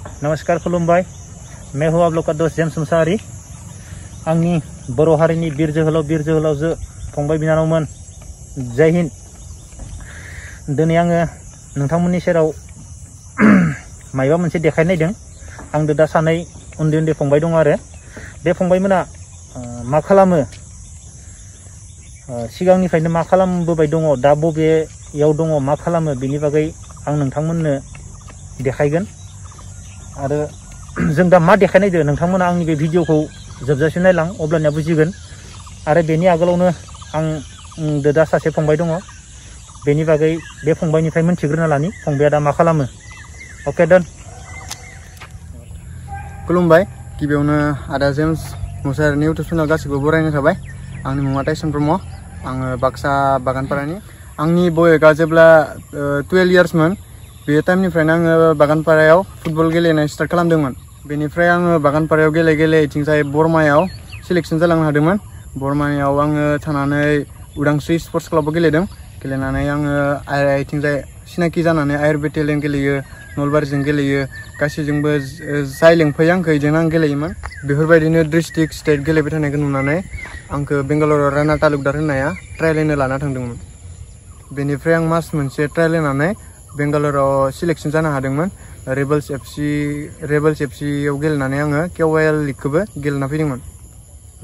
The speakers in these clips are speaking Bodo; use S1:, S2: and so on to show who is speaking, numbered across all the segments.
S1: नमस्कार खुलुमबाय। मैं हूँ आप लोग का दोस्त जेम्स मुसाहारि। आंनि बर' हारिनि बिर जोहोलावजो फंबाय बिनानावमोन, जय हिन्द। दिनै आङो नोंथांमोननि सेराव मायबा मोनसे देखायनो नायदों। आंदो दा सानै उन्दै उन्दै फंबाय दं आरो बे फंबायमोना मा खालामो, सिगांनिफ्रायनो मा खालामबोबाय दङ, दा बबेयाव दङ, मा खालामो, बेनि बागै आं नोंथांमोननो देखायगोन। आरो जों दा मा देखायनायदो नोंथांमोना आंनि बे भिडिअखौ जोबजासिम नायलां, अब्लानिया बुजिगोन। आरो बेनि आगोलावनो आं दा सासे फंबाय दङ, बेनि बागै बे फंबायनिफ्राय मोनथिग्रोना लानि फंबाया दा मा खालामो। अके डन।
S2: खुलुमबाय। गिबियावनो आदा जेम्स मुसाहारिनि इउटुब चेनेल गासिबो बरायनाय थाबाय। आंनि मुङा टाइसन ब्रह्म, आङो बाक्सा बागानपारानि। आंनि बयगा जेब्ला 12 इयार्समोन, बे टाइमनिफ्रायनो आङो बागानपारायाव फुटबल गेलेनाय स्टार्ट खालामदोंमोन। बेनिफ्राय आङो बागानपारायाव गेले इथिंजाय बरमायाव सिलेक्सन जालांनो हादोंमोन। बरमायाव आङो थानानै उदांस्रि स्पर्ट्स क्लाबाव गेलेनानै आङो इथिंजाय सिनाखि जानानै आयर बेटेलियन गेलेयो, नलबारिजों गेलेयो, गासैजोंबो जाय लेंफैयो आंखौ इजोंनो आं गेलेयोमोन। बेफोरबायदिनो डिस्ट्रिक्ट स्टेट गेलेबाय थानायखौ नुनानै आंखौ बेंगालराव राना तालुकदार होननाया ट्रायल होनो लाना थांदोंमोन। बेनिफ्राय आं मास मोनसे ट्रायल होनानै बेंगालराव सिलेक्सन जानो हादोंमोन। रेबेल्स एफसियाव गेलेनानै आङो केवाइएल लिगखौबो गेलेना फैदोंमोन।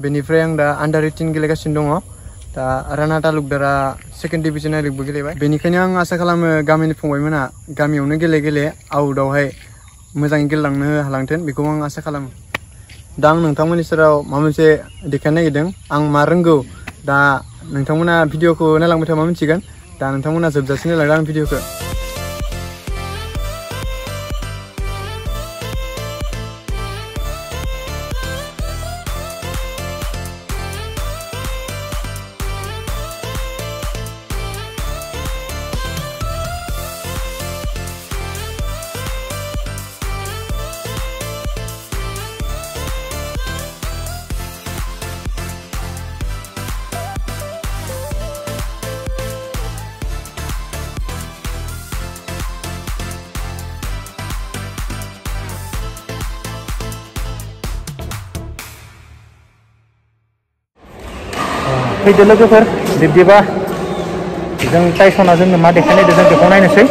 S2: बेनिफ्राय आं दा आन्डार 18 गेलेगासिनो दङ। दा राना तालुकदारा सेकेन्ड डिभिजन लिगबो गेलेबाय। बेनिखायनो आं आसा खालामो गामिनि फंबायमोना गामियावनो गेले आउटआवहाय मोजाङै गेलेलांनो हालांथों, बेखौ आं आसा खालामो। दा आं नोंथांमोननि सेराव माबा मोनसे देखायनो नागिरदों। आं मा रोंगौ दा नोंथांमोना भिडिअखौ नायलांबाय थाबा मिथिगोन। दा नोंथांमोना जोबजासिम नायलांदों आं भिडिअखौ।
S1: फैदो लोगोफोर, बिब्दिबा जों टाइसना जोंनो मा देखायनायदो जों बेखौ नायनोसै।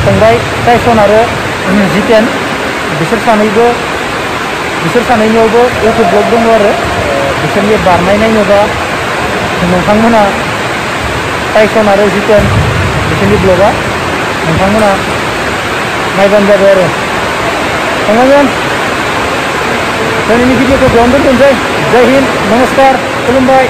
S1: फंबाय टाइसन आरो जितेन बिसोर सानैनियावबो इउटुब ब्लग दङ आरो बिसोरनि बारनाय नायनोबा नोंथांमोना टाइसन आरो जितेन बिसोरनि ब्लगा नोंथांमोना नायबानो जाबाय आरो। फंबायमोन, दिनैनि भिडिअखौ बेयावनो दोनथ'नोसै। जय हिन्द, नमस्कार, खुलुमबाय।